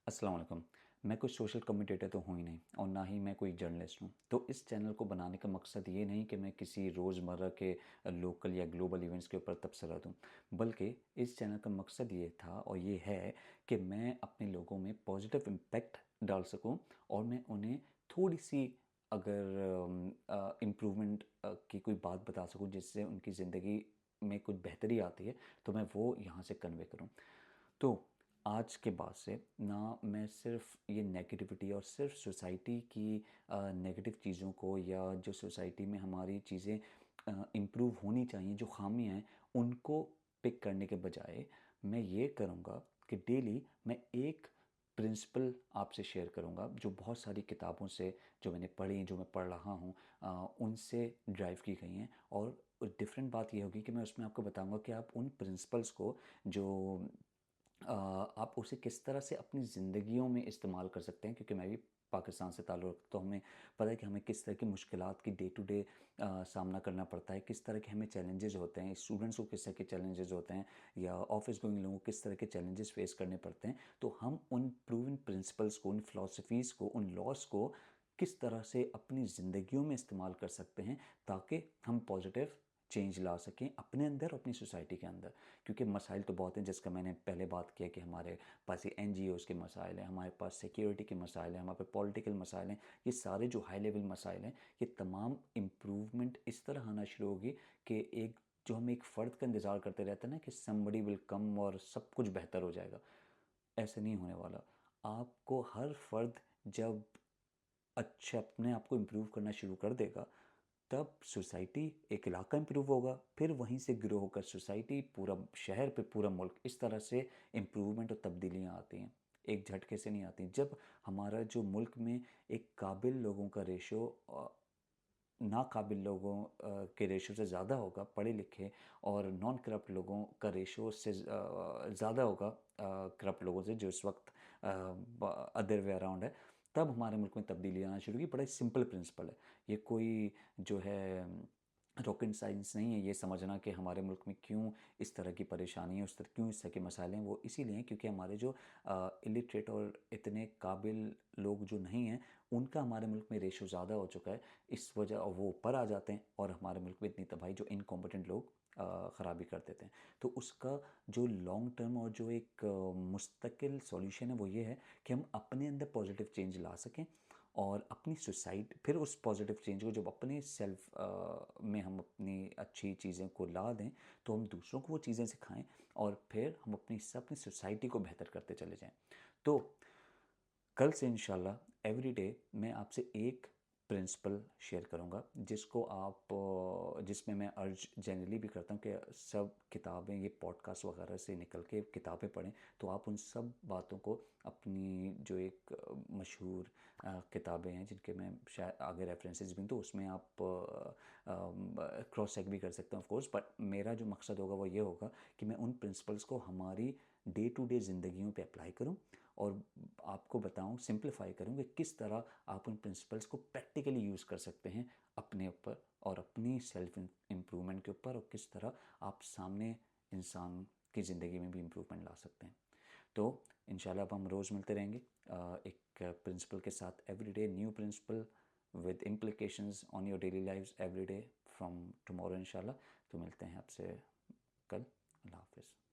अस्सलाम वालेकुम। मैं कोई सोशल कमेंटेटर तो हूँ ही नहीं और ना ही मैं कोई जर्नलिस्ट हूँ। तो इस चैनल को बनाने का मकसद ये नहीं कि मैं किसी रोज़मर्रा के लोकल या ग्लोबल इवेंट्स के ऊपर तबसरा दूँ, बल्कि इस चैनल का मकसद ये था और ये है कि मैं अपने लोगों में पॉजिटिव इम्पैक्ट डाल सकूँ और मैं उन्हें थोड़ी-सी अगर इम्प्रूवमेंट की कोई बात बता सकूँ जिससे उनकी ज़िंदगी में कुछ बेहतरी आती है, तो मैं वो यहाँ से कन्वे करूँ। तो आज के बाद से ना मैं सिर्फ़ ये नेगेटिविटी और सिर्फ़ सोसाइटी की नेगेटिव चीज़ों को या जो सोसाइटी में हमारी चीज़ें इम्प्रूव होनी चाहिए, जो ख़ामियाँ हैं, उनको पिक करने के बजाय मैं ये करूँगा कि डेली मैं एक प्रिंसिपल आपसे शेयर करूँगा, जो बहुत सारी किताबों से जो मैंने पढ़ी, जो मैं पढ़ रहा हूँ उनसे ड्राइव की गई हैं। और डिफ़रेंट बात ये होगी कि मैं उसमें आपको बताऊँगा कि आप उन प्रिंसिपल्स को जो आप उसे किस तरह से अपनी ज़िंदगियों में इस्तेमाल कर सकते हैं, क्योंकि मैं भी पाकिस्तान से ताल्लुक़ रखता हूँ। हमें पता है कि हमें किस तरह की मुश्किलात की डे टू डे सामना करना पड़ता है, किस तरह के हमें चैलेंजेस होते हैं, स्टूडेंट्स को किस तरह के चैलेंजेस होते हैं या ऑफिस गोइंग लोगों को किस तरह के चैलेंजेस फेस करने पड़ते हैं। तो हम उन प्रूवन प्रिंसिपल्स को, उन फ़िलॉसफ़ीज़ को, उन लॉज़ को किस तरह से अपनी ज़िंदगियों में इस्तेमाल कर सकते हैं, ताकि हम पॉजिटिव चेंज ला सकें अपने अंदर और अपनी सोसाइटी के अंदर। क्योंकि मसाइल तो बहुत हैं, जिसका मैंने पहले बात किया कि हमारे पास ये एनजीओज़ के मसाइल हैं, हमारे पास सिक्योरिटी के मसाइल हैं, हमारे पास पॉलिटिकल मसाइल हैं। ये सारे जो हाई लेवल मसाइल हैं, ये तमाम इम्प्रूवमेंट इस तरह आना शुरू होगी कि एक जो हम एक फ़र्द का इंतज़ार करते रहते हैं ना कि समबडी विल कम और सब कुछ बेहतर हो जाएगा, ऐसे नहीं होने वाला। आपको हर फ़र्द जब अच्छा अपने आप को इम्प्रूव करना शुरू कर देगा, तब सोसाइटी, एक इलाका इम्प्रूव होगा, फिर वहीं से ग्रो होकर सोसाइटी, पूरा शहर, पे पूरा मुल्क। इस तरह से इम्प्रूवमेंट और तब्दीलियाँ आती हैं, एक झटके से नहीं आती। जब हमारा जो मुल्क में एक काबिल लोगों का रेशो नाकाबिल लोगों के रेशो से ज़्यादा होगा, पढ़े लिखे और नॉन करप्ट लोगों का रेशो उससे ज़्यादा होगा करप्ट लोगों से, जो इस वक्त अदर वे अराउंड है, तब हमारे मुल्क में तब्दीली आना शुरू की। बड़ा ही सिंपल प्रिंसिपल है ये, कोई जो है रॉकेट साइंस नहीं है ये समझना कि हमारे मुल्क में क्यों इस तरह की परेशानी है, उस तरह क्यों इस तरह के मसाले हैं। वो इसीलिए हैं क्योंकि हमारे जो इलिटरेट और इतने काबिल लोग जो नहीं हैं, उनका हमारे मुल्क में रेशो ज़्यादा हो चुका है। इस वजह वो ऊपर आ जाते हैं और हमारे मुल्क में इतनी तबाही, जो इनकॉम्पिटेंट लोग ख़राबी कर देते हैं। तो उसका जो लॉन्ग टर्म और जो एक मुस्तकिल सॉल्यूशन है, वो ये है कि हम अपने अंदर पॉजिटिव चेंज ला सकें और अपनी सोसाइटी, फिर उस पॉजिटिव चेंज को जब अपने सेल्फ में हम अपनी अच्छी चीज़ें को ला दें, तो हम दूसरों को वो चीज़ें सिखाएं और फिर हम अपनी सोसाइटी को बेहतर करते चले जाएं। तो कल से इंशाल्लाह एवरीडे मैं आपसे एक प्रिंसिपल शेयर करूंगा, जिसको आप जिसमें मैं अर्ज जनरली भी करता हूं कि सब किताबें, ये पॉडकास्ट वगैरह से निकल के किताबें पढ़ें। तो आप उन सब बातों को अपनी जो एक मशहूर किताबें हैं, जिनके मैं शायद आगे रेफरेंसेस भी दूँ, उसमें आप क्रॉस चेक भी कर सकते हैं ऑफ कोर्स। बट मेरा जो मकसद होगा वो ये होगा कि मैं उन प्रिंसिपल्स को हमारी डे टू डे ज़िंदगियों पे अप्लाई करूं और आपको बताऊं, सिंप्लीफाई करूं कि किस तरह आप उन प्रिंसिपल्स को प्रैक्टिकली यूज़ कर सकते हैं अपने ऊपर और अपनी सेल्फ इम्प्रूवमेंट के ऊपर, और किस तरह आप सामने इंसान की ज़िंदगी में भी इम्प्रूवमेंट ला सकते हैं। तो इंशाल्लाह अब हम रोज़ मिलते रहेंगे एक प्रिंसिपल के साथ, everyday new principle with implications on your daily lifes every day from tomorrow इंशाल्लाह। तो मिलते हैं आपसे कल। अल्लाह हाफिज़।